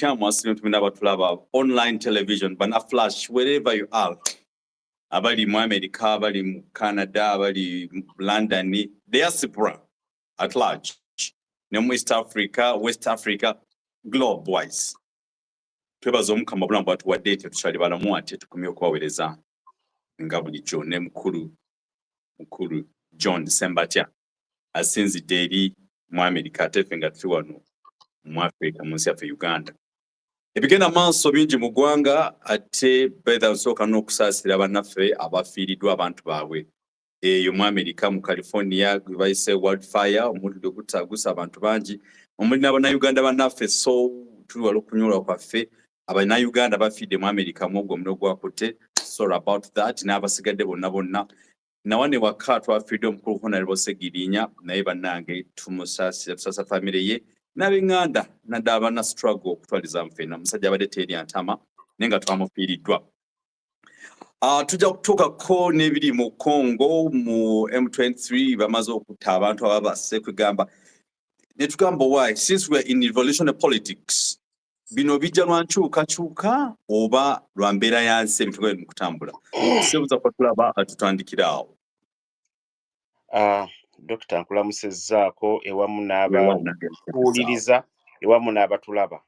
Chamas online television, bana flash wherever you are. Abali mu America, abali mu Canada, abali London, diaspora at large. No East Africa, West Africa, globe wise. Twebaza omukama bulamba batu wadde tushali balamu ate tukumye okwawereza nga bulijjo ne mukulu John Sembatya asinzidde eri mu America ate ffe nga tuli wano mu Africa mu nsi yaffe Uganda. Ebigenda maaso bingi mu ggwanga ate bedha nsooka n'okusaasira bannaffe abafiiriddwa abantu baabwe eyo mu America mu California gwe bayise wildfire omuliro gutaagusa abantu bangi omuli n'Abannayuganda bannaffe so tuli wala okunyolwa kwaffe Abannayuganda bafiidde mu America mwogwo omuliro gwakutte sorry about that n'abasigadde bonna nawane waka twafiidde omukulu Honorable Segirinya naye bannange tumusaasa famire ye n'ab'enganda naddala banna struggle okutwaliza mufeena musajja abadde teri antama naye nga twamufiiriddwa. Tujja kutuukako n'ebiri mu Congo mu M23 bamaze okutta abantu ababasse kwegamba ne tugamba why since we are in revolutionary politics bino bijja lwa nkyukakyuka oba lwa mbeera ya nsi ebintu biri mu kutambula sebuza kwa tulaba tutandikira awo. Dr. Nkulamusezzaako ewamu n'abakuwuliriza ewamu n'abatulaba.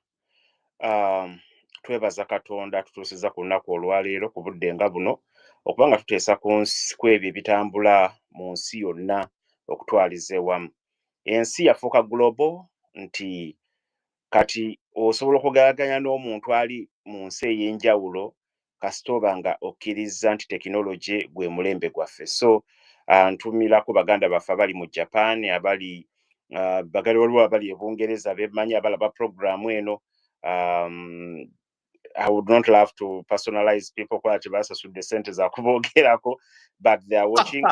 Twebaza Katonda tutuusiza ku lunaku olwaleero ku budde nga buno okubanga tuteesa ku ebyo ebitambula mu nsi yonna okutwaliza ewamu. Ensi yafuuka global nti kati osobola okugeraganya n'omuntu ali mu nsi ey'enjawulo kasita oba nga okkiriza nti tekinologi gwe mulembe gwaffe. So ntumirako baganda baffe abali mu Japan abali waliwo abali e Bungereza bemanyi abalaba programu eno. I would not love to personalize people kwa basasudde sente za kuboogerako but they are watching.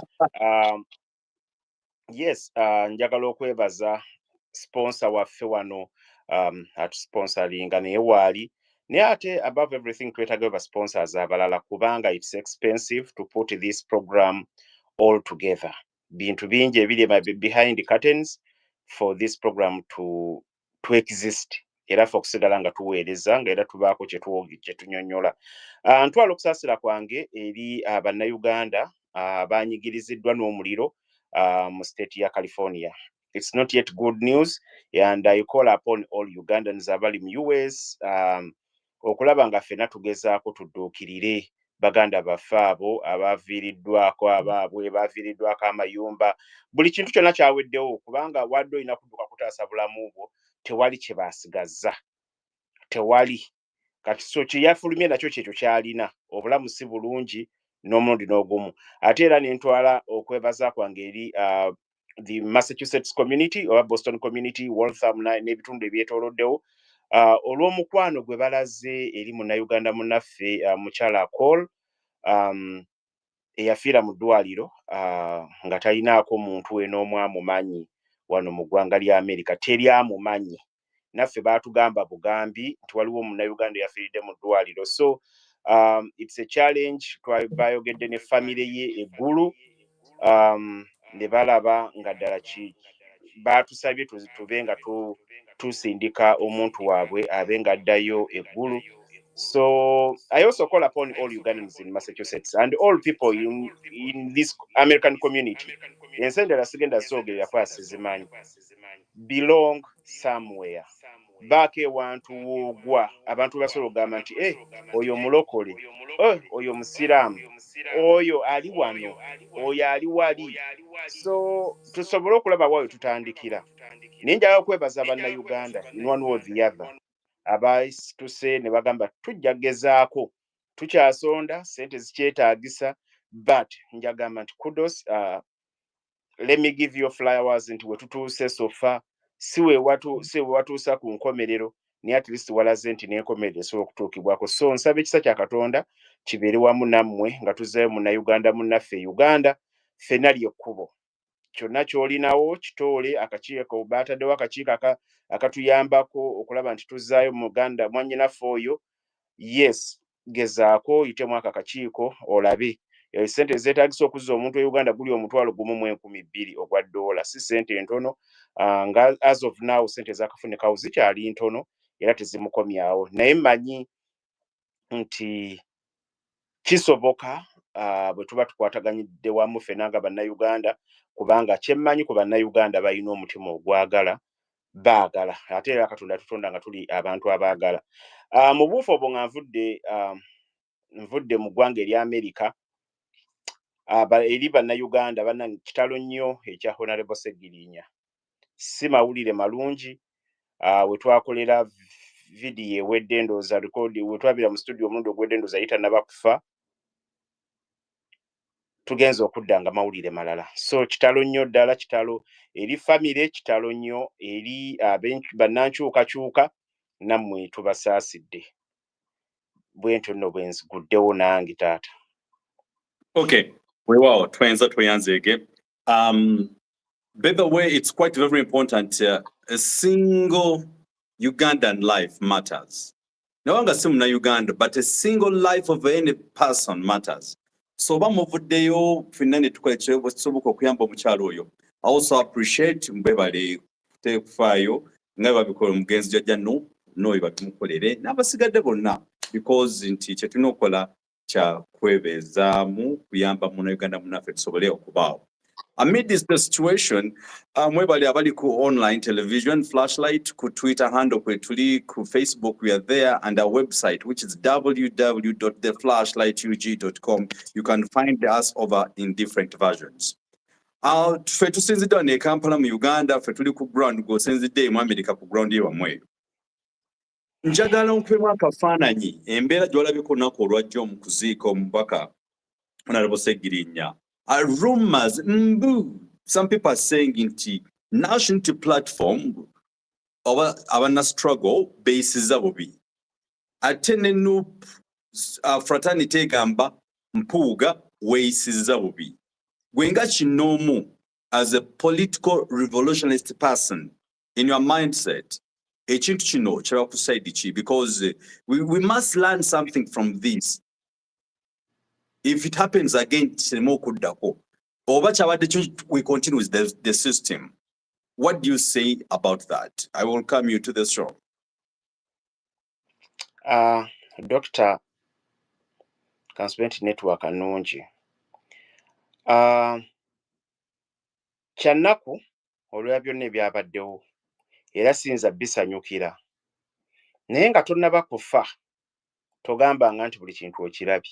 Yes, njagala okwebaza sponsor waffe wano at sponsoring naye waali naye ate above everything twetaaga ba sponsors abalala kubanga it's expensive to put this program all together. Bintu bingi ebiri behind the curtains for this program to exist. Era ffe okusigala nga tuweereza nga era tubaako kye tunyonnyola. Ntwala okusaasira kwange eri Abannayuganda abanyigiriziddwa n'omuliro mu state ya California. It's not yet good news and I call upon all Ugandans abali mu US okulaba nga ffenna tugezaako tudduukirire baganda baffe abo abaviiriddwako abaabwe baviiriddwako amayumba buli kintu kyonna kyaweddewo kubanga wadde olina kudduka kutaasa bulamu bwo tewali kye basigazza tewali kati so kyeyafulumye nakyo kyekyo kyalina obulamu si bulungi n'omulundi n'ogumu ate era nentwala okwebaza kwange eri the Massachusetts community or Boston community Waltham n'ebitundu ebyetooloddewo olw'omukwano gwe balaze eri munnayuganda munnaffe mukyala Cole eyafiira mu ddwaliro nga talinaako muntu we n'omu amumanyi wano mu ggwanga lya Amerika teri amumanyi naffe baatugamba bugambi nti waliwo omunnayuganda eyafiiridde mu ddwaliro. So it's a challenge. Bayogedde ne famire ye eggulu ne balaba nga ddala baatusabye tube nga tusindika omuntu waabwe abe nga addayo eggulu. So I also call upon all Ugandans in Massachusetts and all people in this American community. Ensendera sigenda soogerera kwasi zimanyi. Belong somewhere. Baake wantu woogwa abantu basobola okugamba nti oyo mulokole oyo musiraamu oyo ali wano oyo ali wali. So tusobole okulaba waayo tutandikira. Naye njagala okwebaza Bannayuganda in one way or the other abaituse ne bagamba tujja gezaako tukyasonda sente zikyetaagisa but njagamba nti kudos let me give you flowers nti we tutuuse so far si we watuusa ku nkomerero naye at least walaze nti n'enkomerero esobola okutuukibwako. So nsaba ekisa kya Katonda kibeere wamu nammwe nga tuzzeeyo munnayuganda munnaffe Uganda ffenna ly'ekkubo kyonna ky'olinawo kitoole akakiiko baataddewo akakiiko akatuyambako okulaba nti tuzzaayo muganda mwannyinaffe oyo. Yes, gezaako yitemu akakiiko olabe sente zeetaagisa okuzza omuntu e Uganda guli $1,200 ogwa $, si sente ntono nga as of now sente zakafunikawo zikyali ntono era tezimukomyawo naye mmanyi nti kisoboka bwe tuba tukwataganyidde wamu ffenna nga bannayuganda kubanga kyemmanyi ku bannayuganda balina omutima ogwagala baagala ate era Katonda tutonda nga tuli abantu abaagala. Mu buufu obwo nga nvudde mu ggwanga erya Amerika eri bannayuganda bannange kitalo nnyo ekya Honorable Sseggirinya. Si mawulire malungi we twakolera vidiyo ewedde ndowooza rekodi we twabira mu studio omulundi ogwedde ndowooza yitannaba kufa tugenza okudda nga mawulire malala. So kitalo nnyo ddala, kitalo eri famire, kitalo nnyo eri bannankyukakyuka, nammwe tubasaasidde. Bwentyo nno bwe nziguddewo nange taata. Okay, weewaawo twenza tweyanzeege. By the way, it's quite very important. A single Ugandan life matters. No nga si muna Uganda, but a single life of any person matters. So bamuvuddeyo ffenna ne tukola ekisoboka okuyamba omukyalo oyo. I also appreciate mbebale kufaayo nga babikola omugenzi jjajja n'oyo batumukolere n'abasigadde bonna because nti kye tulina okukola kya kwebeezaamu kuyamba munnayuganda munnaffe tusobole okubaawo. Amid this situation, mwebale abali ku online television, Flashlight, ku Twitter handle kwe tuli, ku Facebook we are there, and our website which is www.theflashlightug.com. You can find us over in different versions. Ffe tusinziddwa ne Kampala mu Uganda, ffe tuli ku ground g'osinzidde mu America ku ground y'ewamwe. Njagala nkubemu akafaananyi embeera gy'olabye ku lunaku olwajja mu kuziika omubaka Honorable Sseggirinya. Rumors, some people are saying nti national platform abana struggle bases abobi. Ate ne NUP fraternity egamba mpuuga weeyisiza bubi. Gwenga kinomu as a political revolutionist person in your mindset, ekintu kino kyaba ku side ki because we must learn something from this. If it happens again, we continue with the system. What do you say about that? I will come you to the show. Dr. Constant Network Anunji. Kyanaku olwa byonna ebyabaddewo era sinza bisanyukira. Naye nga tonnaba kufa togambanga nti buli kintu okirabye.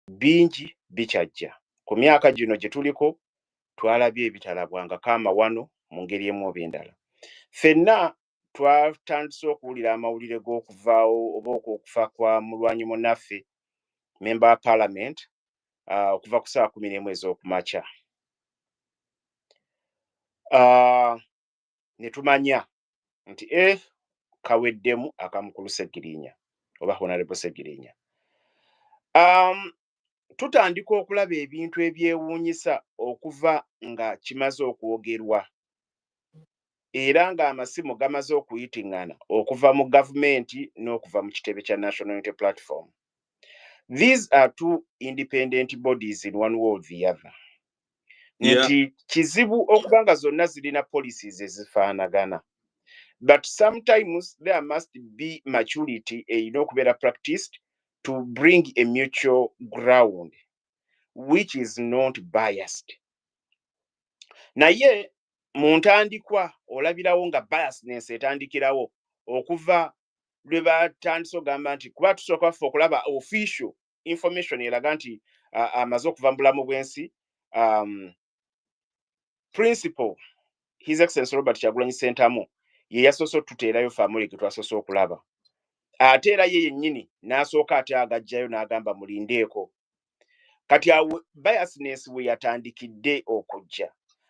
Bingi bikyajja. Ku myaka gino gye tuliko twalabye ebitalabwanga kama wano mu ngeri emu oba endala. Ffenna twatandise okuwulira amawulire g'okuvaawo oba okufa kwa mulwanyi munnaffe member wa parliament okuva ku ssaawa 11 ez'okumakya. Ne tumanya nti kaweddemu akamukulu Sseggirinya oba Honorable Sseggirinya. Tutandika okulaba ebintu ebyewuunyisa okuva nga kimaze okwogerwa era nga amasimu gamaze okuyitiŋŋana okuva mu gavumenti n'okuva mu kitebe kya National Unity Platform. These are two independent bodies in one way or the other. Nti kizibu okuba nga zonna zirina policies ezifaanagana. But sometimes there must be maturity erina okubeera practiced to bring a mutual ground which is not biased. Naye mu ntandikwa olabirawo nga biasness etandikirawo okuva lwe batandise ogamba nti kuba tusooka ffe okulaba official information eraga nti amaze okuva mu bulamu bw'ensi. Principal His Excellency Robert Kyagulanyi Ssentamu ye yasoose otuteerayo family ge twasoose okulaba. Ate era ye yennyini n'asooka ate agajjayo n'agamba mulindeeko. Kati biasness we yatandikidde okujja.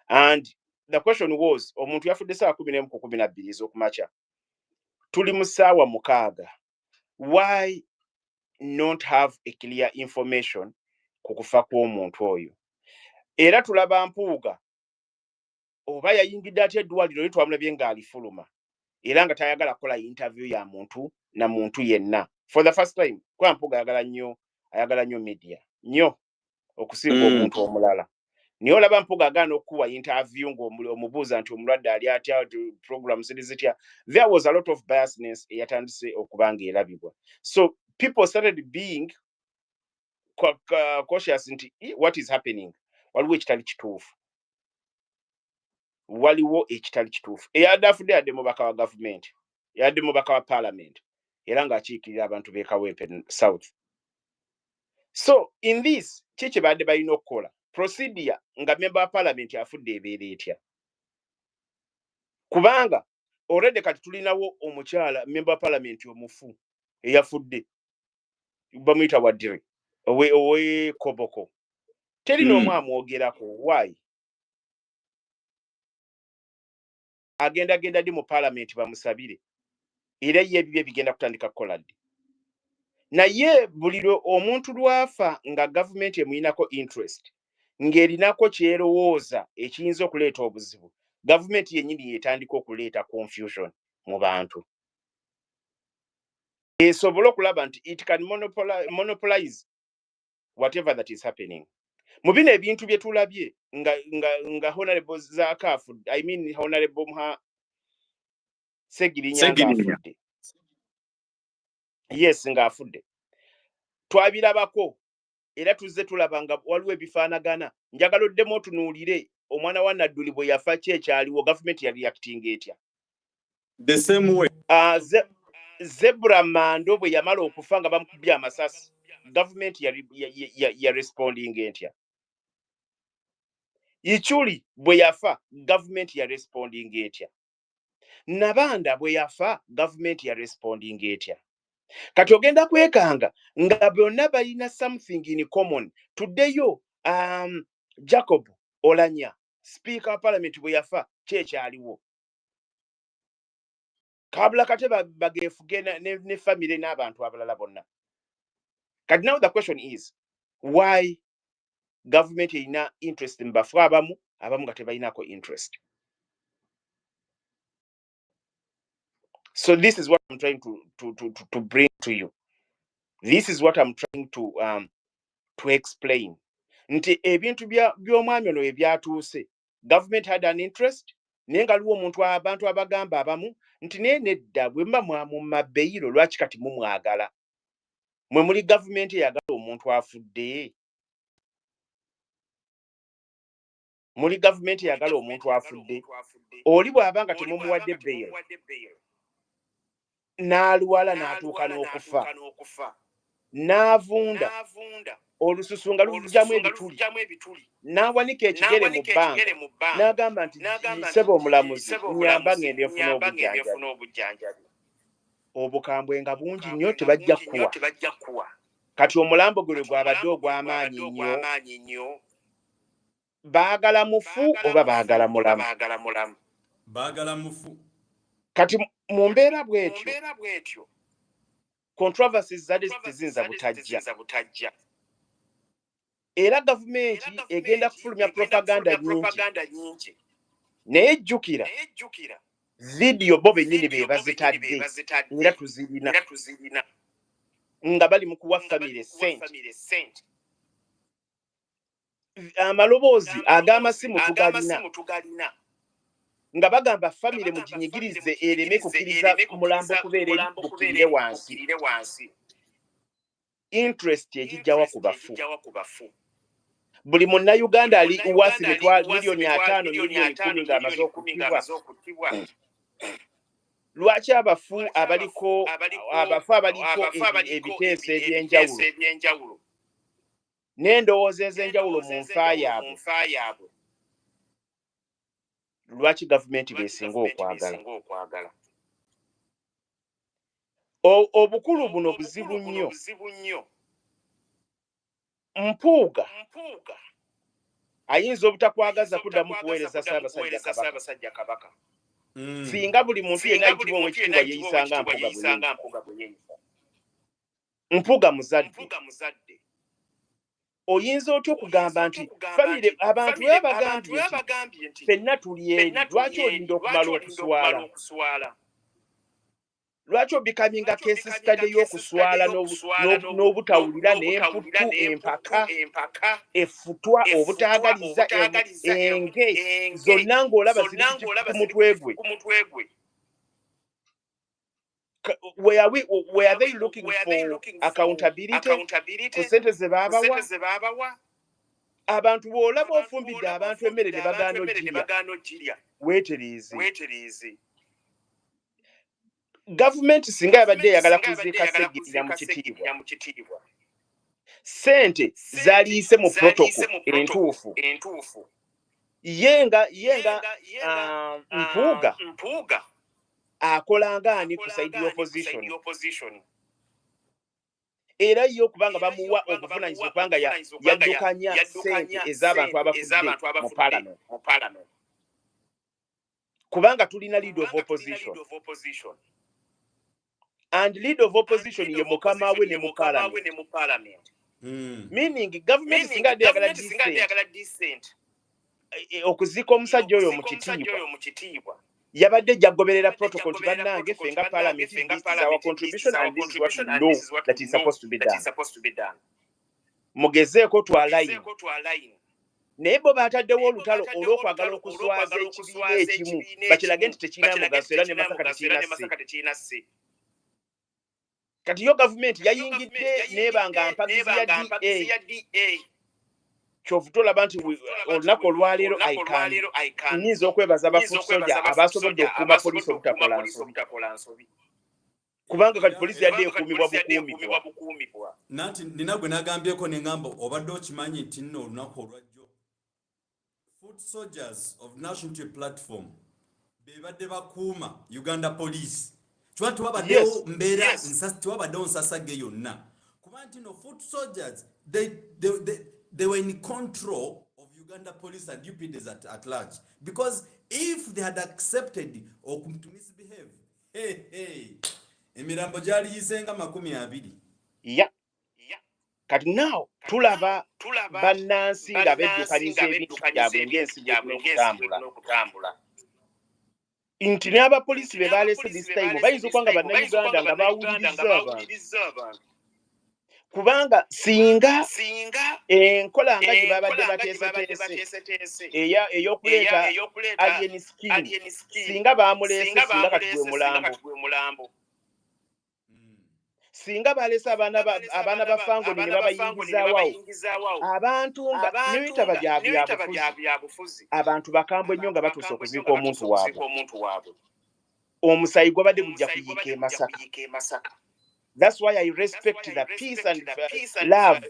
And the question was, omuntu yafudde ssaawa 11 ku 12 ez'okumakya. Tuli mu ssaawa 6. Why not have a clear information ku kufa kw'omuntu oyo? Era tulaba Mpuuga oba yayingidde atya eddwaliro lye twamulabye ng'alifuluma era nga tayagala kukola interview ya muntu na muntu yenna. For the first time, kwa Mpuuga ayagala nnyo media nnyo okusinga omuntu omulala. niyo olaba Mpuuga agaana okuwa interview ng'omubuuza nti omulwadde ali atya program ziri zitya. There was a lot of biasness eyatandise okuba ng'erabibwa. So people started being cautious nti what is happening, waliwo ekitali kituufu, waliwo ekitali kituufu. Eyadde afudde yadde mubaka wa gavumenti, yadde mubaka wa parliament, era ng'akiikirira abantu b'e Kawempe South. So in this kiki badde balina okukola procedure nga member wa parliament afudde ebeera etya, kubanga already kati tulinawo omukyala member wa parliament omufu eyafudde bamuyita Wadiri owe Koboko, teri n'omu amwogerako. Why? Agenda di mu parliament bamusabire, era ye ebibye bigenda kutandika kukola ddi. Naye buli omuntu lwafa nga gavumenti emuyinako interest ng'erinako kyerowooza ekiyinza okuleeta obuzibu, gavumenti yennyini yetandika okuleeta confusion mu bantu, esobole okulaba nti it can monopolize whatever that is happening. Mu bino ebintu bye tulabye nga honorable Zaakafu, I mean honorable Mha Segirinya ng'afudde, yes ng'afudde, twabirabako era tuzze tulaba nga waliwo ebifaanagana. Njagala oddemu otunuulire omwana wa Nadduli bwe yafa kyekyaliwo gavumenti yali reacting etya. The same way. Zebra Mando bwe yamala okufa nga bamukubye amasasi, gavumenti ya responding etya. Ichuli bwe yafa, gavumenti ya responding etya. Nabanda bwe yafa, gavumenti ya responding etya. Kati ogenda kwekanga nga bonna balina something in common. Tuddeyo Jacob Olanya, speaker of parliament bwe yafa kyekyaliwo, kabula kate bagefuge ne family n'abantu abalala bonna. Kati now the question is why government erina interest mu bafu abamu nga tebalinako interest. So this is what I'm trying to bring to you. This is what I'm trying to explain. Nti ebintu by'omwami ono ebyatuuse, government had an interest, naye nga liwo abantu abagamba abamu nti naye nedda bwe mba mu mabeyiro lwaki kati mumwagala. Mwe muli government eyagala omuntu afudde. Muli government eyagala omuntu afudde. Oli bw'abanga temumuwadde beyiro n'alwala n'atuuka n'okufa, n'avunda olususu nga luvugyamu ebituli, n'awanika ekigere mu bbanga n'agamba nti ssebo omulamuzi nyamba ngende nfuna obujjanjabi. Obukambwe nga bungi nnyo tebajja kuwa. Kati omulambo gwe gwabadde ogw'amaanyi nnyo. Baagala mufu oba baagala mulamu? Baagala mufu. Kati mu mbeera bw'etyo controversies zadde tezinza butajja. Era gavumenti egenda kufulumya propaganda nyingi. Naye jjukira video bo bennyini be bazitadde era tuzirina nga bali mu kuwa family ssente. Amaloboozi ag'amasimu tugalina nga bagamba family muginyigirize ereme kukkiriza mulambo kubeera eri bukirire wansi. Interest egijjawa ku bafu. Buli munnayuganda ali wasi milioni 5 milioni 10 ng'amaze okuttibwa. Lwaki abafu abaliko ebiteeso eby'enjawulo n'endowooza ez'enjawulo mu nfa yaabwe, lwaki gavumenti beesinga okwagala? Obukulu buno buzibu nnyo. Mpuuga ayinza obutakwagaza kuddamu kuweereza Ssaabasajja Kabaka. Singa buli muntu yenna ayitibwa ow'ekitiibwa yeeyisanga Mpuuga bwe yeeyisa. Mpuuga muzadde. Oyinza otya okugamba nti family abantu bagambye nti ffenna tuli eri, lwaki olinda okumala okuswala? lwaki obikaminga case study y'okuswala n'obutawulira n'emputtu empaka effutwa obutaagaliza enge zonna ng'olaba ziri ku mutwe gwe. Where are they looking for accountability ku ssente ze baabawa? Abantu bw'olaba ofumbidde abantu emmere ne bagaana oggirya weetereeze. Gavumenti singa yabadde eyagala kuziika Sseggirinya mu kitiibwa, ssente zaliise mu protocol entuufu. Yenga Mpuuga akolanga ani ku side y'opposition. Era yo okubanga bamuwa obuvunaanyizibwa kubanga yaddukanya ssente ez'abantu abafudde mu parliament. Kubanga tulina leader of opposition. And leader of opposition ye mukama we ne mu parliament. Meaning government singa yagala decent okuziika omusajja oyo mu kitiibwa yabadde jagoberera protocol nti bannange ffe nga parliament, this is our contribution and this is what we know that is supposed to be done. Mugezeeko twalayini. Naye bo baataddewo olutalo olw'okwagala okuswaza ekibiina ekimu bakirage nti tekirina mugaso era ne Masaka tekirina sse. Kati yo gavumenti yayingidde n'ebanga mpagizi ya DA. Kyovu tolaba nti olunaku olwaleero nnyinza okwebaza abafuusoja abasobodde okukuuma poliisi obutakola nsobi. Kubanga kati poliisi yadde ekuumibwa bukuumibwa. Nanti nina gwe nagambyeko ne ngamba obadde okimanyi nti nno olunaku olwajjo Foot Soldiers of National Unity Platform be badde bakuuma Uganda Police. Chwa tubaddewo mbeera tewabaddewo nsasage yonna. Kuba nti no Foot Soldiers they were in control of Uganda Police and UPDs at large. Because if they had accepted or to misbehave, emirambo gyali yisenga 20. Yeah. Kati now tulaba bannansi nga beddukaniza ebintu byabwe ng'ensi bw'ekutambula. Nti n'abapoliisi be baleese this time bayinza okuba nga bannayuganda nga bawuliriza abantu. Kubanga singa enkola nga gye babadde bateeseteese ey'okuleeta alien skin singa baamuleese singa kati gwe mulambo. Singa baleese abaana ba Fangoni ne babayingizaawo abantu nga n'ebitaba byabufuzi abantu bakambwe nnyo nga batuuse okuziika omuntu waabwe. Omusayi gwabadde gujja kuyiika e Masaka. That's why I respect the peace and love,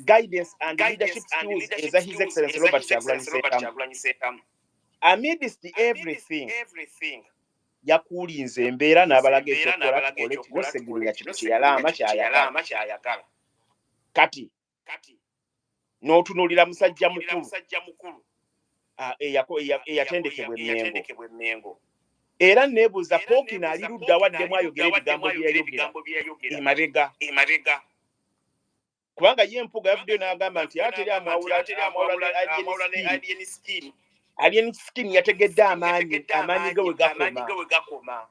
guidance and leadership skills as His Excellency Robert Kyagulanyi Ssentamu. Amidst everything, yakulinze embeera n'abalaga ekyokukola tukole Sseggirinya kino kyeyalaama kyayagala. Kati n'otunuulira musajja mukulu eyatendekebwa Mengo. Era neebuuza Ppookino ali ludda waddemu ayogera ebigambo byeyayogera emabega. Kubanga ye Mpuuga yavuddeyo n'agamba nti ateri amwawula alien skin yategedde amaanyi ge we gakoma.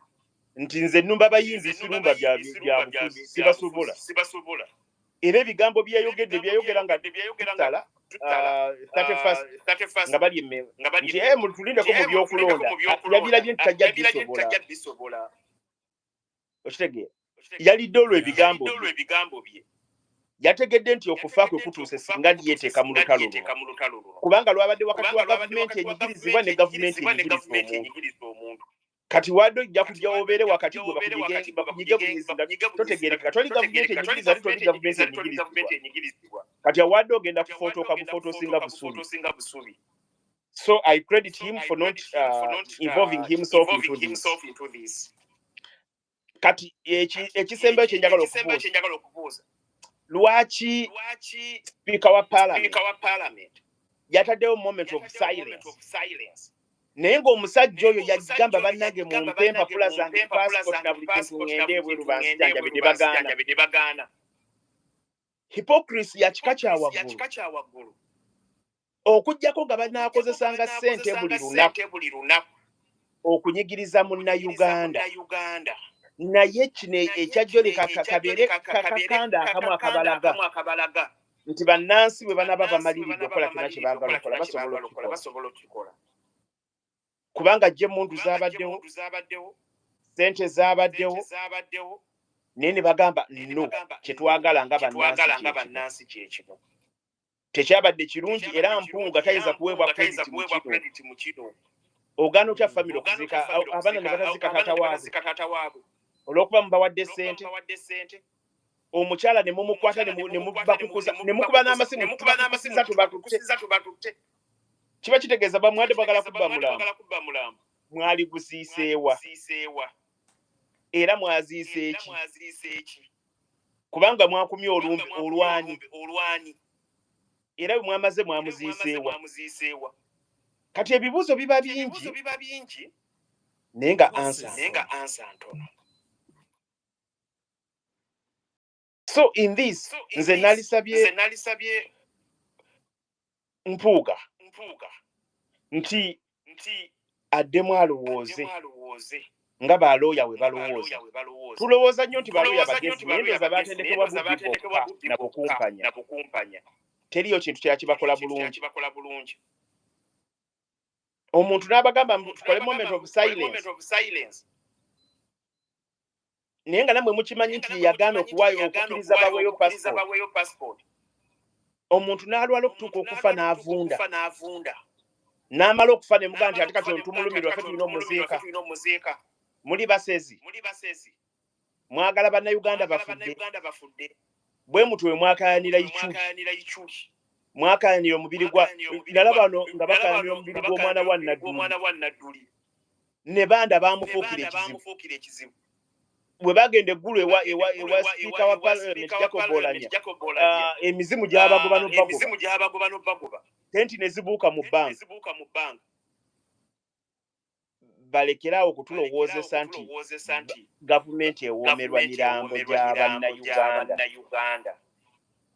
Nti nze nnumba abayimbi sirumba bya bufuzi sibasobola. Era ebigambo byeyayogera nga tutala 31st nga bali Mengo nti mulitulindeko mu byokulonda yabirabye nti tajja bisobola. Okitegeera yalidde olwo ebigambo bye yategedde nti okufa kwe kutuuse singa yeeteeka mu lutalo luno kubanga lwabadde wakati wa gavumenti enyigirizibwa ne gavumenti enyigiriza omuntu. Kati wadde ojja kujja obeere wakati gwe bakunyige bunyezi nga totegeerekeka toli gavumenti enyigiriza ate toli gavumenti enyigirizibwa. Kati awadde ogenda kufotooka bufotoosinga busubi. So I credit him for not involving himself into this. Kati ekisembeyo kye njagala okubuuza lwaki Speaker wa Parliament yataddewo moment of silence. Naye ng'omusajja oyo yagamba bannange mu mpempapula zange passport na buli kintu ngende ebweru bansijanjabidde bagaana. Hypocrisy ya kika kya waggulu. Okuggyako nga banaakozesanga ssente buli lunaku okunyigiriza munnayuganda naye kino ekyajjole kabeere kakanda akamu akabalaga nti bannansi bwe banaba bamaliridde okukola kyonna kye baagala okukola basobola okukikola kubanga gyemundu zaabaddewo ssente zaabaddewo naye ne bagamba no kyetwagala nga bannansi kyekino tekyabadde kirungi era mpunga tayiza kuweebwa credit mu kino ogaana otya famire okuziika abaana ne bataziika taata waabwe olw'okuba mubawadde ssente omukyala ne mumukwata ne mukuba n'amasimu tubatutte kiba kitegeeza bamwadde bagala kubba mulambo mwali gusiiseewa era mwaziise eki kubanga mwakumye olwani era bwe mwamaze mwamuziiseewa kati ebibuuzo biba bingi naye nga ansa ntono. So in this nze nalisabye Mpuuga nti addemu alowooze nga balooya we balowooza tulowooza nnyo nti balooya bagezi naye ndowooza batendekebwa buddi bokka na bukumpanya teriyo kintu kya kibakola bulungi omuntu n'abagamba tukole moment of silence naye nga namwe mukimanyi nti yagaana okuwaayo okukkiriza baweeyo passport omuntu n'alwala okutuuka okufa n'avunda n'amala okufa ne mugamba nti ate kati tumulumirwa ffe tulina omuziika muli basezi mwagala bannayuganda bafudde bwe mutwe mwakayanira ichuli mwakayanira omubiri gwa nalaba wano nga bakayanira omubiri gw'omwana wa Nadduli ne banda bamufuukira ekizibu bwe bagenda eggulu ewa sipiika wa Parliament Jacob Oulanyah emizimu gy'abagoba n'obbagoba tenti ne zibuuka mu bbanga balekerawo okutulowoozesa nti gavumenti ewoomerwa mirambo gy'abannayuganda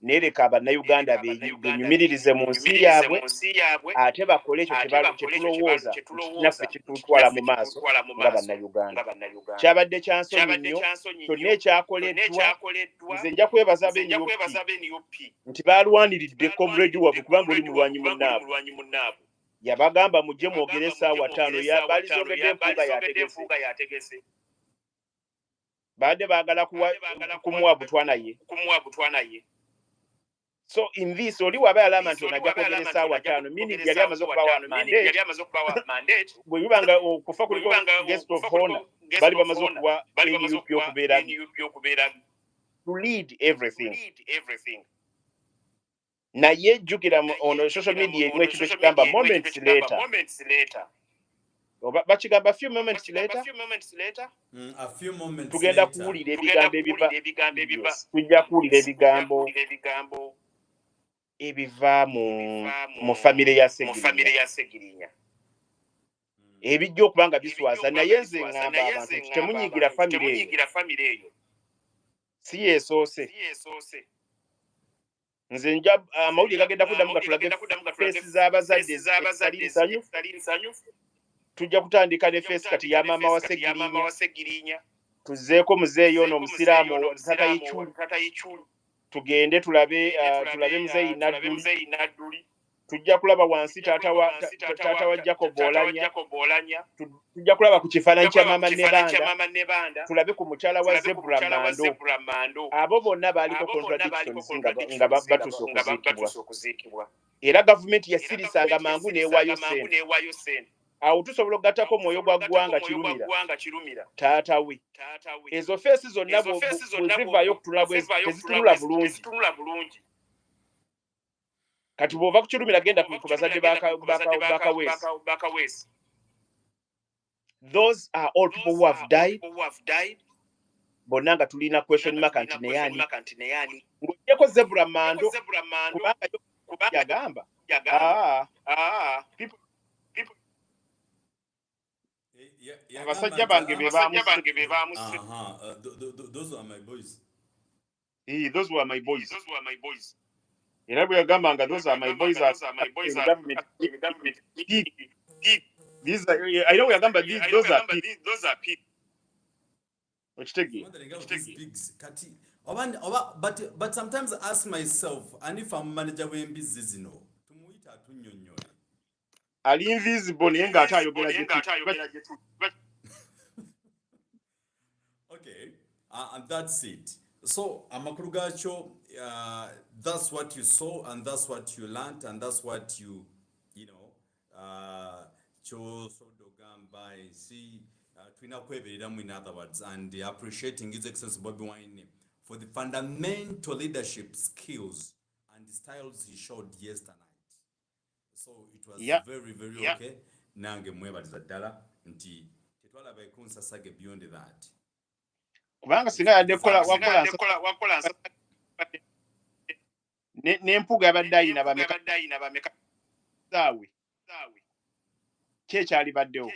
naye leka abannayuganda benyumiririze mu nsi yaabwe ate bakole ekyo kye tulowooza naffe kitutwala mu maaso nga bannayuganda kyabadde kyansonyi nnyo kyonna ekyakoleddwa nze nja kwebaza BNUP nti baalwaniridde comrade waabwe kubanga oli mulwanyi munnaabwe yabagamba mujje mwogere essaawa 5 baalizogedde Mpuuga yategese baadde baagala kumuwa butwanaye so in this oli waba yalama nti onajja kwogera essaawa 5 minute yali amaze okubawa mandate bwe bibanga okufa kuliko guest of honor bali bamaze okuwa NUP okubeera to lead everything naye jjukira ono social media erimu ekintu ekigamba moments later bakigamba few moments later tugenda kuwulira ebigambo ebiva tujja kuwulira ebigambo ebiva mu famire ya Segirinya ebijja okuba nga biswaza naye nze ngamba abantu nti temunyiigira famire eyo si yeesoose nze nja amawulire gagenda kuddamu gatulage feesi z'abazadde ezitali nsanyufu tujja kutandika ne feesi kati ya maama wa Segirinya tuzzeeko muzeeyi ono omusiraamu tata Ichuli tugende tulabe muzeeyi Nadduli tujja kulaba wansi taata wa Jacob Oulanyah tujja kulaba ku kifaananyi kya maama Nebanda tulabe ku mukyala wa Zebra Mando abo bonna baaliko contradictions nga batuuse okuziikibwa era gavumenti yasirisanga mangu n'ewaayo ssente awo tusobola okugattako omwoyo gwa ggwanga kirumira taata we ezo feesi zonna bwezivaayo okutula bwezi tezitunula bulungi kati bw'ova ku kirumira genda ku bazadde bakaweesi those are all people who have died bonna nga tulina question mark nti neyani ng'ogyeko Zebra Mando kubanga yagamba abasajja bange be baamusse those are my boys. Those were my boys. Era bwe yagambanga those are my boys are government. These are, I know we are those are people. okitege Wondering how these pigs kati oba but sometimes I ask myself, and if I'm manager w'embizzi zino tumuyita atunnyonnyoye. ali invisible naye ng'ate ayogera gye Okay, and that's it. So amakulu gacho, that's what you saw and that's what you learned and that's what you chosodo gamba see twina kwebereramu, in other words, and appreciating His Excellency Bobby Wine for the fundamental leadership skills and styles he showed yesterday. So it was very okay. Nange mwebaliza ddala nti tetwalaba ekunsasage beyond that. kubanga singa yadde wakola n'empuga yabadde ayina bameka saawe kyekyali baddewo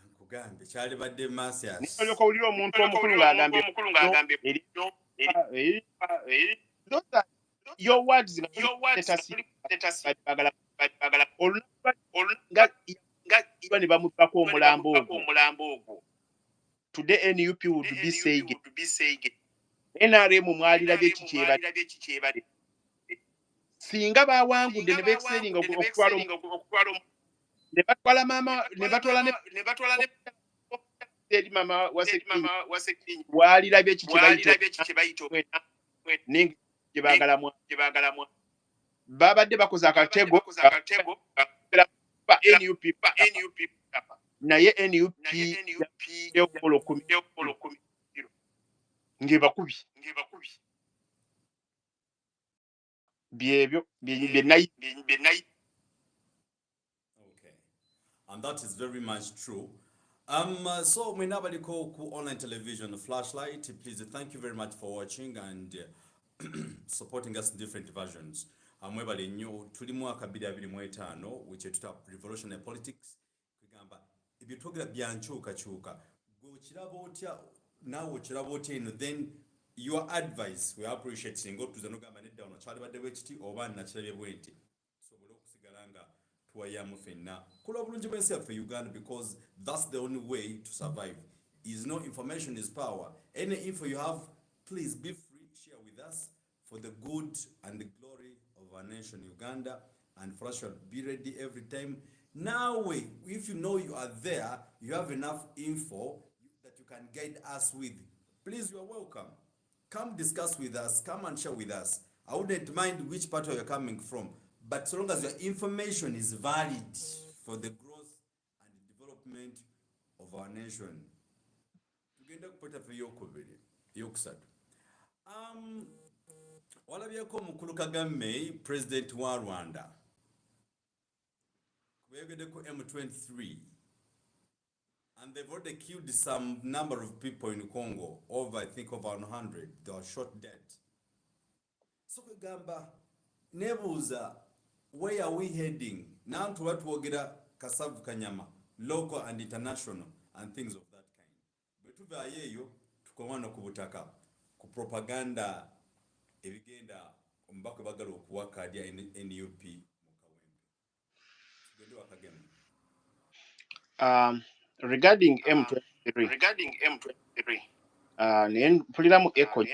Nkugambe kyali badde Masias. olyoka owulira omuntu omukulu ng'agambye your words nga ne bamutako omulambo ogwo. Today NUP would be saying NRM mwalirabye kikyebadde singa bawangudde ne beekiseeringa okutwala ne batwala maama ne batwala eri maama Wasekinyi walirabye kikyebayita ninge gyebaagalamu babadde bakoze akatego NUP naye NUP y'okolo 10 ng'ebakubi byebyo byenayi. Okay, and that is very much true. So we now call online television Flashlight. Please, thank you very much for watching and supporting us in different versions. Mwebale nnyo tuli mwaka 2025 which is revolutionary politics. Kugamba ebyo twogera byankyukakyuka gwe okiraba otya naawe okiraba otya eno, then your advice we appreciate singa otuza nogamba nedda ono kyalibadde bwekiti oba nakirabye bwenti tusobole okusigala nga tuwayamu ffenna kula obulungi bw'ensi yaffe Uganda, because that's the only way to survive. Is no information is power. Any info you have, please be free, share with us for the good and the glory of our nation Uganda, and for us to be ready every time. Now, if you know you are there, you have enough info that you can guide us with, please, you are welcome. Come discuss with us, come and share with us. I wouldn't mind which part you're coming from, but so long as your information is valid for the growth and development of our nation. Tugenda kupata fe yokubiri, yokusatu. Walabyeko Mukulu Kagame, President wa Rwanda. Kubegedeko M23. And they've already killed some number of people in Congo, I think over 100. They were shot dead. So Gamba, nebuza, where are we heading? Now to what wogera Kasavu Kanyama, local and international, and things of that kind. Betuva ayeyo, tukomano kubutaka, kupropaganda, ebigenda, mbako bagalo kuwaka dia NUP mukawembe. Regarding M23, naye mpuliramu echo with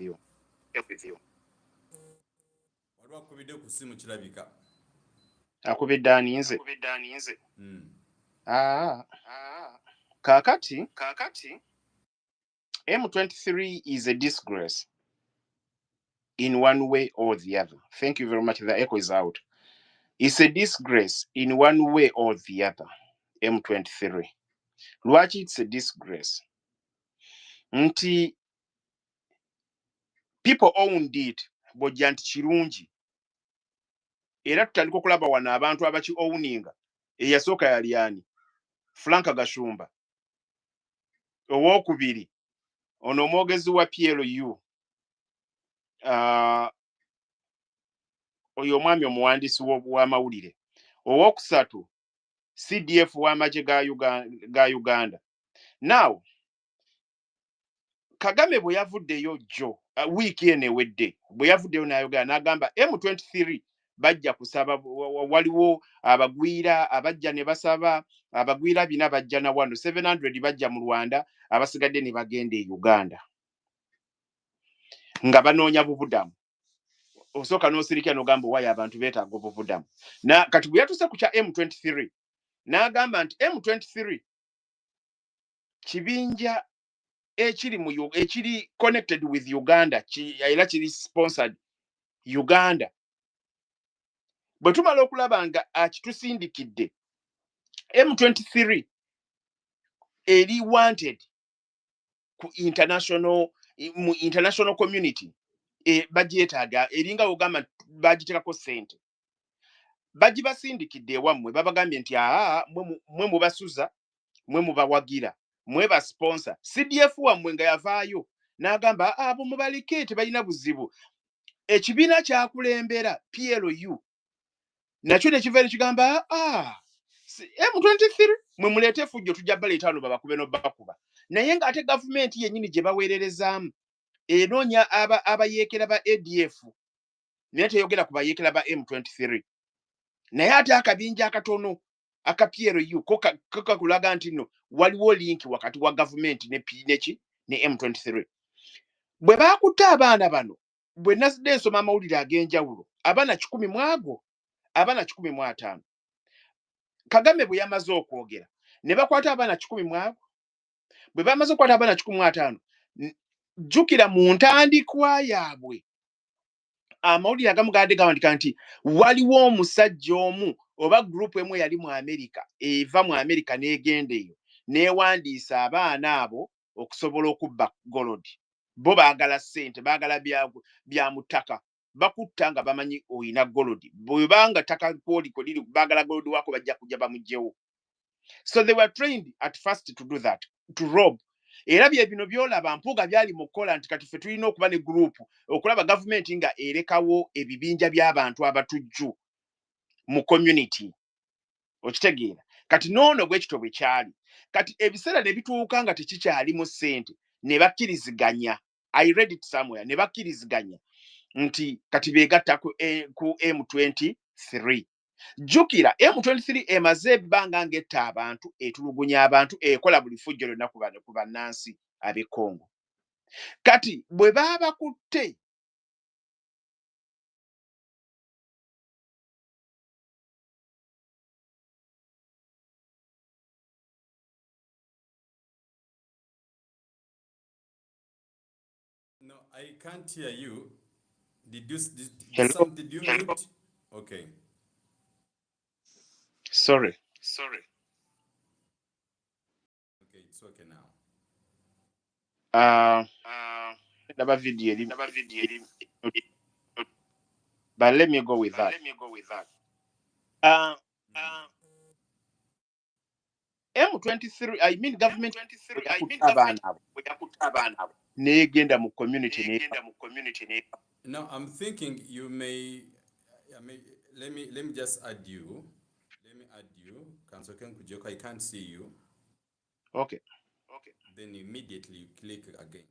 you. Waliwo akubidde ku simu kirabika. Akubidde aninze. Kakati M23 is a disgrace in one way or the other. Thank you very much. The echo is out. It's a disgrace in one way or the other. M23. Lwaki it's a disgrace? Nti people owned it, bojja nti kirungi. Era tutandika okulaba wano abantu abaki owninga. Eyasooka yali ani? Frank Gashumba. Owokubiri, ono omwogezi wa PLU. Oyo omwami omuwandiisi w'amawulire. Owokusatu, CDF w'amagye ga Uganda. Now, Kagame bwe yavuddeyo jjo, wiiki eno ewedde, bwe yavuddeyo n'ayogera n'agamba M23 bajja kusaba waliwo abagwira abajja ne basaba abagwira bina bajja na wano 700 bajja mu Rwanda abasigadde ne bagenda e Uganda nga banoonya bubudamu osooka n'osirikira n'ogamba wayo abantu beetaaga obubudamu na kati bwe yatuse ku kya M23 n'agamba nti M23 kibinja ekiri connected with Uganda era kiri sponsored Uganda bwe tumala okulaba nga akitusindikidde M23 eri wanted ku international community bagyetaaga eringa ogamba bagiteekako ssente bagibasindikidde ewammwe babagambye nti mwe mubasuza mwe mubawagira mwe basponsor CDF wammwe nga yavaayo n'agamba abo mubalike tebalina buzibu ekibiina kyakulembera PLU nakyo ne kiva ne kigamba M23 mwe muleete effujjo tujja baleeta wano babakube n'obakuba naye ng'ate gavumenti yennyini gye baweererezaamu enoonya abayeekera ba ADF naye teyogera ku bayeekera ba M23 naye ate akabinja akatono aka PLU ko kakulaga nti nno waliwo linki wakati wa gavumenti ne M23 bwe baakutte abaana bano bwe nasidde nsoma amawulire ag'enjawulo abaana 100 mu ago abaana 105 Kagame bwe yamaze okwogera ne bakwata abaana 100 mu ago bwe bamaze okwata abaana 105 jjukira mu ntandikwa yaabwe amawulire agamu gaadde nti waliwo omusajja omu oba gurupu emu yali mu Amerika eva mu Amerika n'egenda eyo neewandiisa abaana abo okusobola okubba golodi bo baagala ssente baagala bya mu ttaka bakutta nga bamanyi oyina golodi bwebanga ttaka kwoliko liri baagala golodi wako bajja kujja bamugjewo so they were trained at first to do that to rob era bye bino byolaba mpuga byali mu kola nti kati ffe tulina okuba ne gurupu okulaba gavumenti nga erekawo ebibinja by'abantu abatujju mu community okitegeera kati noono bwekito bwe kyali kati ebiseera ne bituuka nga tekikyalimu ssente ne bakkiriziganya I read it somewhere ne bakkiriziganya nti kati beegatta ku M23 jjukira M23 emaze ebbanga ng'etta abantu etulugunya abantu ekola buli fujjo lyonna ku bannansi ab'e Congo kati bwe baabakutte No, I can't hear you. Did you Hello? did you mute? Okay. Sorry. Okay, it's okay now. Ndaba video eri but let me go with that. M23 I mean government negenda mu community Now I'm thinking you may let me just add you. Council Ken Kujoko, I can't see you. Okay. Then immediately you click again.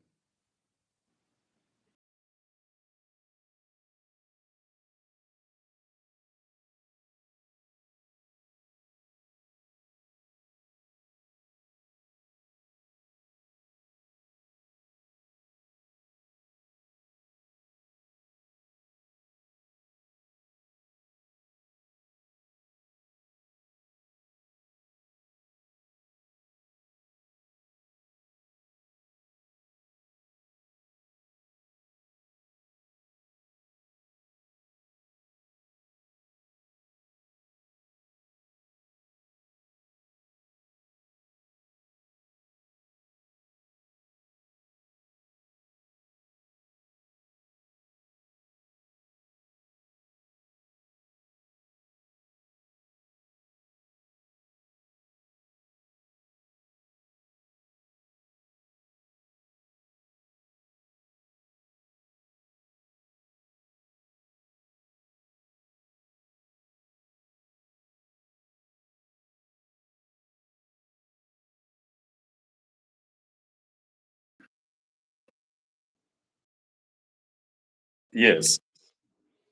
Yes.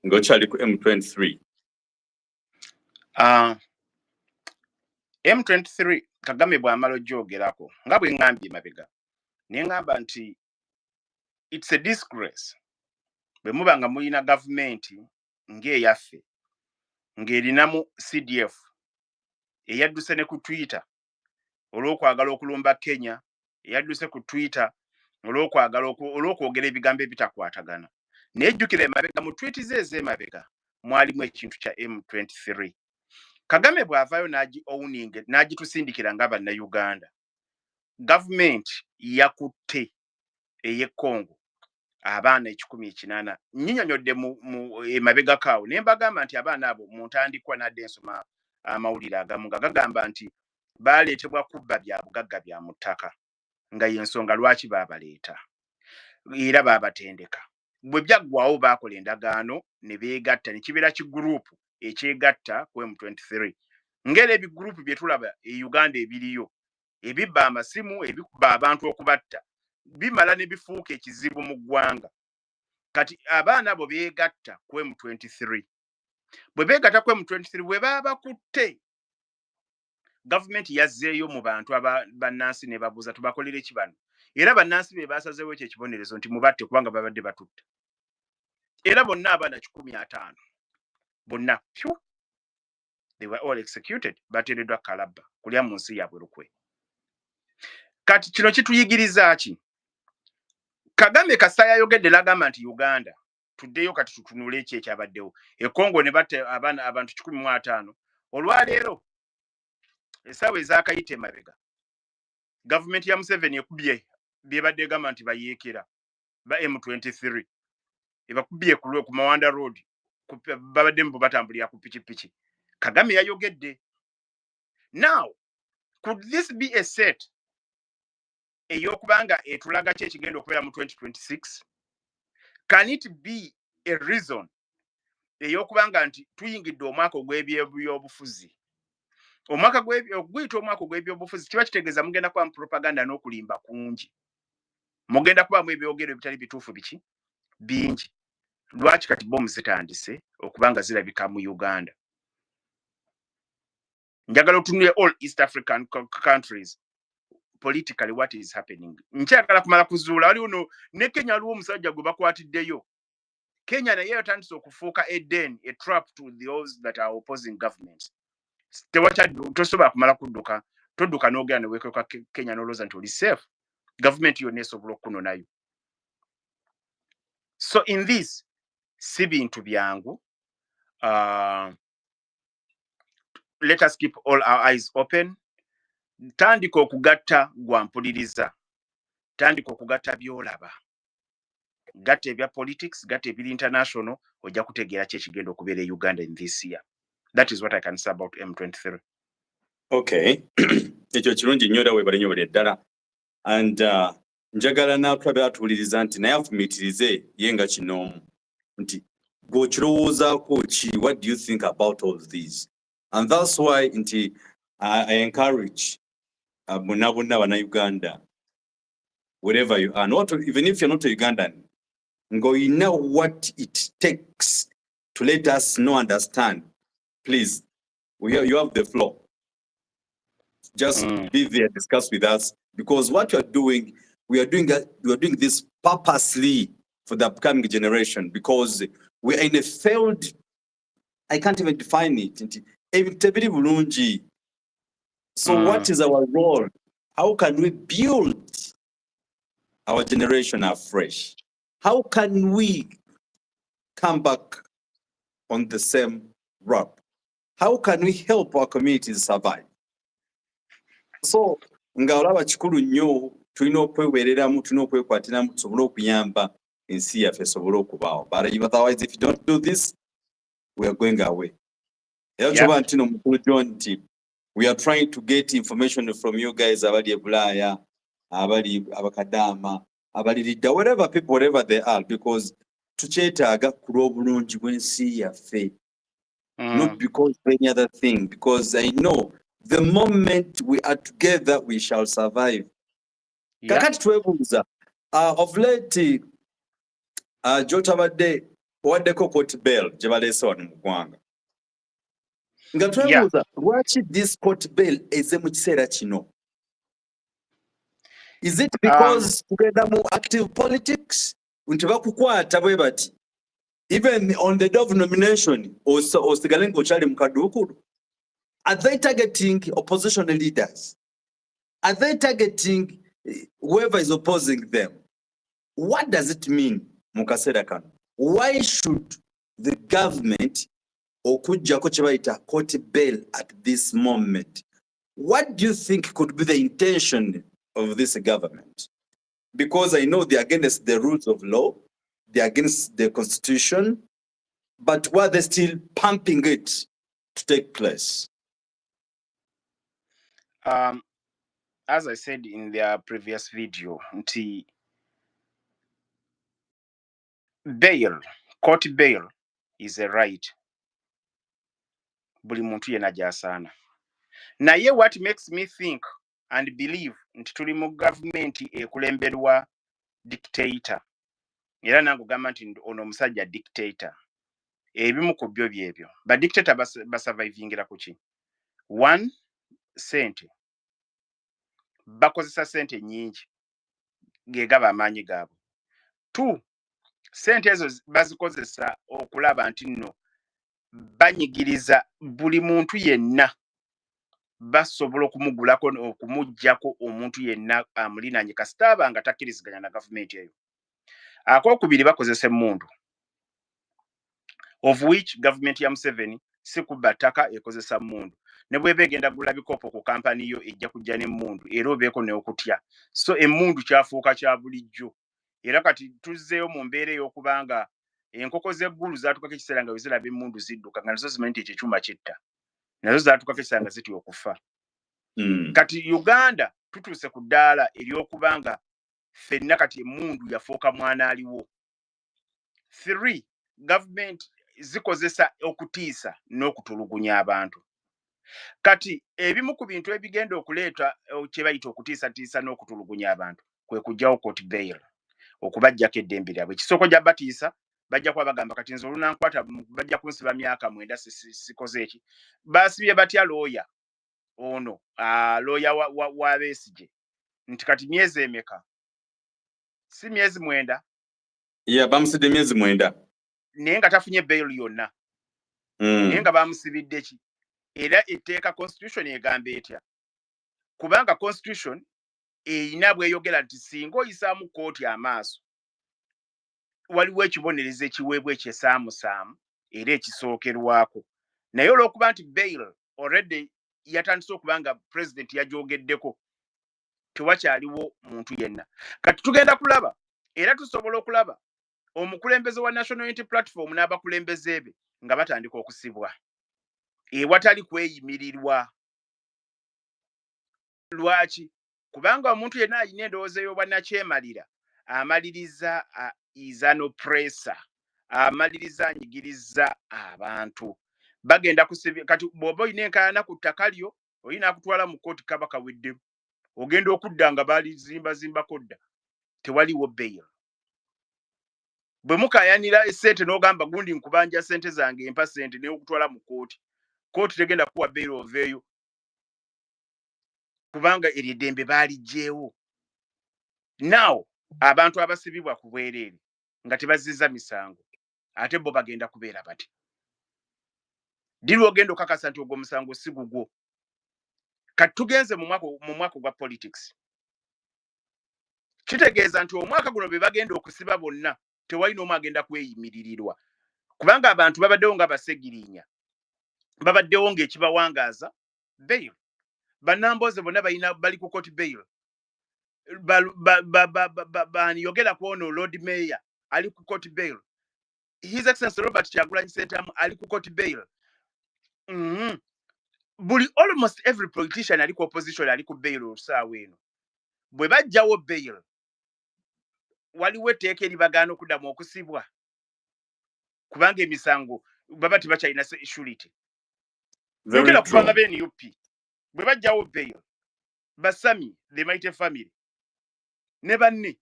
Ngochali ku M23. M23 Kagame bw'amala ogyogerako nga bwe ngambye mabega ne ngamba nti it's a disgrace bwe muba nga mulina gavumenti ng'eyaffe ng'erinamu CDF eyadduse ne ku Twitter olw'okwagala okulumba Kenya, eyadduse ku Twitter olw'okwogera ebigambo ebitakwatagana. Nejjukira emabega mu tweet ze ez'emabega mwalimu ekintu kya M23. Kagame bw'avaayo n'agi-owning n'agitusindikira nga bannayuganda. Gavumenti yakutte ey'e Congo abaana 180. Nnyinnyonnyodde mu emabega kaawo ne mbagamba nti abaana abo mu ntandikwa nadde ensoma amawulire agamu nga gagamba nti baaleetebwa kubba bya bugagga bya mu ttaka nga y'ensonga lwaki baabaleeta era baabatendeka. Bwe byaggwawo baakola endagaano ne beegatta ne kibeera kiguruupu ekyegatta ku M23 ng'era ebiguruupu bye tulaba e Uganda ebiriyo ebibba amasimu ebikuba abantu okubatta bimala ne bifuuka ekizibu mu ggwanga. Kati abaana abo beegatta ku M23. Bwe beegatta ku M23 bwe baabakutte gavumenti yazzeeyo mu bantu bannansi ne babuuza tubakolere ki bano era bannansi be baasazeewo ekyo ekibonerezo nti mubatte kubanga babadde batutta era bonna abaana 15 bonna they were all executed bateereddwa kalabba kulya mu nsi yaabwe lukwe. Kati kino kituyigiriza ki? Kagame Kasaya yayogedde n'agamba nti Uganda tuddeyo kati tutunule ki ekyabaddewo e Congo ne batte abantu 15. Olwaleero essaawa ezaakayita emabega gavumenti ya Museveni ekubye byebadde egamba nti bayeekera ba M23 ebakubye ku Mawanda Road babadde mbu batambulira ku pikipiki. Kagame yayogedde. Now could this be a set ey'okubanga etulaga ki ekigenda okubeera mu 2026? Can it be a reason ey'okubanga nti tuyingidde omwaka ogw'ebyobufuzi? Omwaka gw'oguyita omwaka ogw'ebyobufuzi kiba kitegeeza mugenda kuba mu propaganda n'okulimba kungi. Mugenda kubamu ebyogero ebitali bituufu biki bingi. Lwaki kati bomu zitandise okubanga zirabika mu Uganda? Njagala otunule all East African countries politically what is happening. Nkyagala kumala kuzuula waliwo ne Kenya waliwo omusajja gwe bakwatiddeyo. Kenya naye yatandise okufuuka a trap to those that are opposing governments. Tosobola kumala kudduka todduka n'ogenda ne weekweka Kenya n'olowooza nti oli safe. Government yonna esobola okukunonayo. So in this si bintu byangu. Let us keep all our eyes open. Tandika okugatta gwampuliriza. Tandika okugatta byolaba. Gatta ebya politics, gatta ebiri international, ojja kutegeera ki ekigenda okubeera e Uganda in this year. That is what I can say about M23. Okay. Ekyo kirungi nnyo era weebale nnyo buli ddala. And njagala n'atulabe atuwuliriza nti naye afumiitirize ye nga kinoomu. Nti gweokirowoozaako ki? What do you think about all these? And that's why nti I encourage bonna Bannayuganda, wherever you are, even if you're not a Ugandan, you know what it takes to let us know, understand. Please, you have the floor. Just be there, discuss with us, because what you are doing, we are doing this purposely for the upcoming generation, because we are in a field, I can't even define it. So what is our role? How can we build our generation afresh? How can we come back on the same route? How can we help our communities survive? So, nga olaba kikulu nnyo tulina okweweereramu, tulina okwekwatiramu tusobole okuyamba ensi yaffe esobole okubaawo. But otherwise, if you don't do this, we are going away. Era kyoba nti n'omukulu John nti we are trying to get information from you guys abali e Bulaaya, abali abakadaama, abali Lidda, whatever people, whatever they are, because tukyetaaga ku lw'obulungi bw'ensi yaffe. Not because of any other thing, because I know the moment we are together, we shall survive. Kakati twebuuza, of late, Jotabadde waddeko court bail gye baleese wano mu ggwanga. nga twebuuza lwaki this court bail eze mu kiseera kino? Is it because tugenda mu active politics nti bakukwata bwe bati even on the day of nomination osigale ng'okyali mu kaduukulu? Are they targeting opposition leaders? Are they targeting whoever is opposing them? What does it mean mu kaseera kano? Why should the government okujjako kye bayita court bail at this moment? What do you think could be the intention of this government? Because I know they're against the rules of law, they're against the constitution, but why are they still pumping it to take place? As I said in their previous video, bail, court bail is a right. Buli muntu yena gy'asaana. Naye what makes me think and believe nti tuli mu government ekulemberwa dictator. Era nangu gamba nti ono omusajja dictator. Ebimu ku byo byebyo. Ba dictator basurvivingira ku ki? One, sente. Bakozesa sente nyingi. Gegaba amaanyi gaabo. Two, sente ezo bazikozesa okulaba nti nno banyigiriza buli muntu yenna basobola okumugulako okumuggyako omuntu yenna amulinanye kasitaba nga takkiriziganya na gavumenti eyo. Akokubiri bakozesa emmundu, of which government ya Museveni si kubba ttaka ekozesa mmundu. Ne bw'eba egenda gula bikopo ku kampani yo ejja kujja n'emmundu era obeeko n'okutya. So emmundu kyafuuka kya bulijjo. Era kati tuzzeeyo mu mbeera ey'okubanga enkoko z'eggulu zaatukako ekiseera nga ziraba emmundu zidduka nga nazo zimanyi nti ekyo ekyuma kitta. Nazo zaatukako ekiseera nga zitya okufa. Kati Uganda tutuuse ku ddaala ery'okubanga ffenna kati emmundu yafuuka mwana aliwo. 3, government zikozesa okutiisa n'okutulugunya abantu. Kati ebimu ku bintu ebigenda okuleeta kye bayita okutiisatiisa n'okutulugunya abantu kwe kuggyawo court bail okubajjako eddembe lyabwe. Ekisoko gya batiisa bajja kuba bagamba kati nze olunankwata bajja kunsiba myaka 9 sikoze eki. Baasibye batya looya ono looya wa Besigye nti kati myezi emeka? Si myezi 9. Yeah, bamusibye myezi 9. Naye nga tafunye bail yonna. Naye nga bamusibidde ki? Era etteeka constitution egamba etya? Kubanga constitution eyina bweyogera nti singa oyisaamu kooti amaaso waliwo ekibonerezo ekiweebwa ekyesaamusaamu era ekisookerwako. Naye olw'okuba nti bail already yatandise okuba nga president yagyogeddeko, tewakyaliwo muntu yenna. Kati tugenda kulaba era tusobola okulaba omukulembeze wa National Unity Platform n'abakulembeze be nga batandika okusibwa ewatali kweyimirirwa. Lwaki? Kubanga omuntu yenna alina endowooza y'obwannakyemalira amaliriza is an oppressor, amaliriza anyigiriza abantu. Bagenda kusibya. Kati bw'oba olina enkaayana ku ttaka lyo olina akutwala mu kooti kaba kaweddemu, ogenda okudda nga baalizimbako dda, tewaliwo bail. Bwe mukaayanira essente n'ogamba gundi nkubanja sente zange empa sente n'okutwala mu kooti, kooti tegenda kuwa bail oveeyo kubanga eryo eddembe baaliggyeewo. Now abantu abasibibwa ku bwereere nga tebazizza misango ate bo bagenda kubeera bati. Ddi lw'ogenda okakasa nti ogwo omusango si gugwo? Kati tugenze mu mwaka gwa politics. Kitegeeza nti omwaka guno be bagenda okusiba bonna tewali n'omu agenda kweyimiririrwa kubanga abantu babaddewo nga basegirinya, babaddewo ng'ekibawangaaza bail. Bannambooze bonna bali ku court bail. Yogera ku ono Lord Mayor ali ku court bail. His Excellency Robert Kyagulanyi Ssentamu ali ku court bail. Buli almost every politician ali ku opposition ali ku bail olusaawa eno. Bwe bajjawo bail waliwo etteeka eribagaana okuddamu okusibwa kubanga emisango baba tebakyalina surety. Yogera ku baba b'NUP bwe bajjawo bail, Basami the Mighty Family ne banne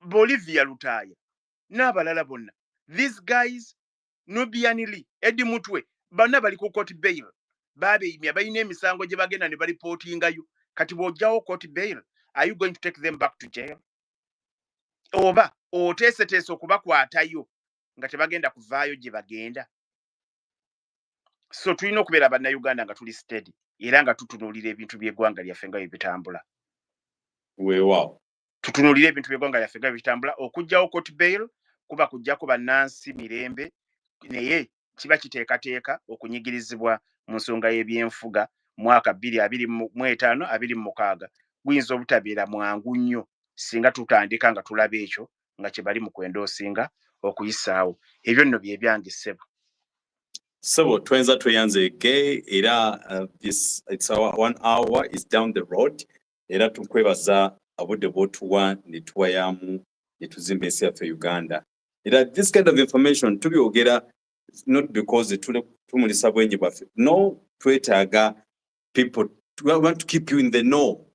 Bolivia Lutaaya n'abalala bonna, these guys Nubian Lee, Eddie Mutwe bonna bali ku court bail babeeyimya balina emisango gye bagenda ne baripootingayo kati bw'ojjawo court bail are you going to take them back to jail oba oteeseteese okubakwatayo nga tebagenda kuvaayo gye bagenda so tulina okubeera bannayuganda nga tuli steady era nga tutunuulira ebintu by'eggwanga lyaffe nga bwe bitambula weewaawo tutunuulira ebintu by'eggwanga lyaffe nga bwe bitambula okuggyawo court bail kuba kujjako bannansi mirembe naye kiba kiteekateeka okunyigirizibwa mu nsonga y'ebyenfuga mwaka 2025-26 guyinza obutabeera mwangu nnyo singa tutandika nga tulaba ekyo nga kye bali mu kwendoosinga okuyisaawo ebyo nno bye byange ssebo Sebo twenza tweyanzeege era it's our 1 hour is down the road era tukwebaza abudde bw'otuwa ne tuwayamu ne tuzimba ensi yaffe Uganda era this kind of information tubyogera not because tumulisa bwenyi bwaffe no twetaaga people we want to keep you in the know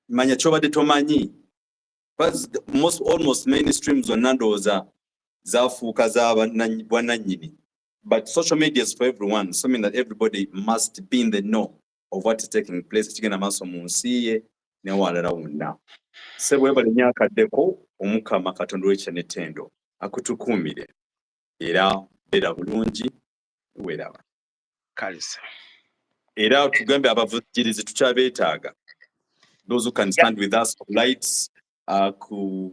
manya kyobadde tomanyi almost mainstream zonna ndowooza zaafuuka z'abannannyini but social media is for everyone so mean that everybody must be in the know of what is taking place kigenda maaso mu nsi ye newalala wonna Sebo ebali nyakaddeko omukama katonda w'ekisa n'ettendo akutukuumire era beera bulungi weeraba kalisa era tugambe abavujjirizi tukyabeetaaga those who can stand with us for lights ku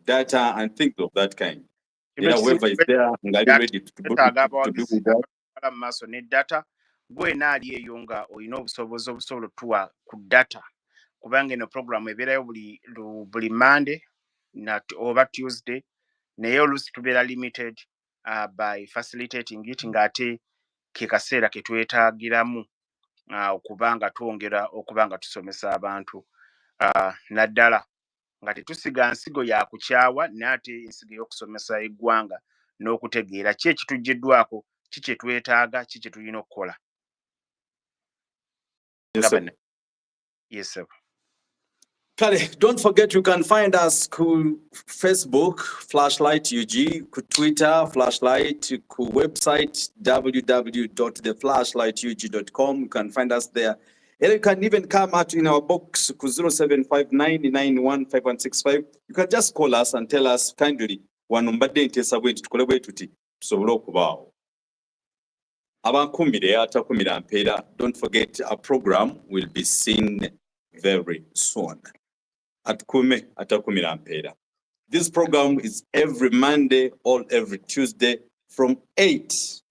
data and things of that kind era whoever is there ngali ready to be with us mu maaso ne data gwena ali eyo nga olina obusobozi obusobola otuwa ku data kubanga eno program ebeerayo buli Monday oba Tuesday naye oluusi tubeera limited by facilitating it ng'ate ke kaseera ke twetaagiramu okubanga twongera okubanga tusomesa abantu naddala nga tetusiga nsigo ya kukyawa n'ate ensigo y'okusomesa eggwanga n'okutegeera ki ekituggiddwako ki kye twetaaga ki kye tulina okukola. Yes, sir. Kale, don't forget you can find us ku Facebook Flashlight UG, ku Twitter Flashlight, ku website www.theflashlightug.com. You can find us there. And you can even come out in our box ku 0759915165. You can just call us and tell us kindly wanumbadde ntesa bwe tukole bwe tuti tusobole okubaawo. Abankumire atakumira mpeera. Don't forget our program will be seen very soon. Atukume atakumira mpeera. This program is every Monday or every Tuesday from 8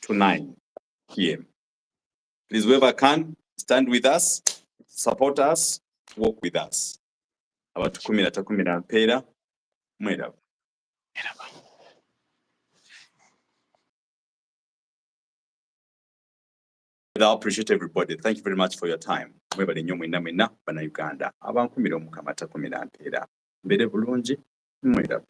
to 9 p.m. Please, whoever can, stand with us, support us, walk with us. Abatukumira atakumira mpeera. Mweraba. I appreciate everybody. Thank you very much for your time. Mwebale nnyo mwenna bana Uganda. Abankumira omukama atakumira mpeera. Mbere bulungi, mweraba.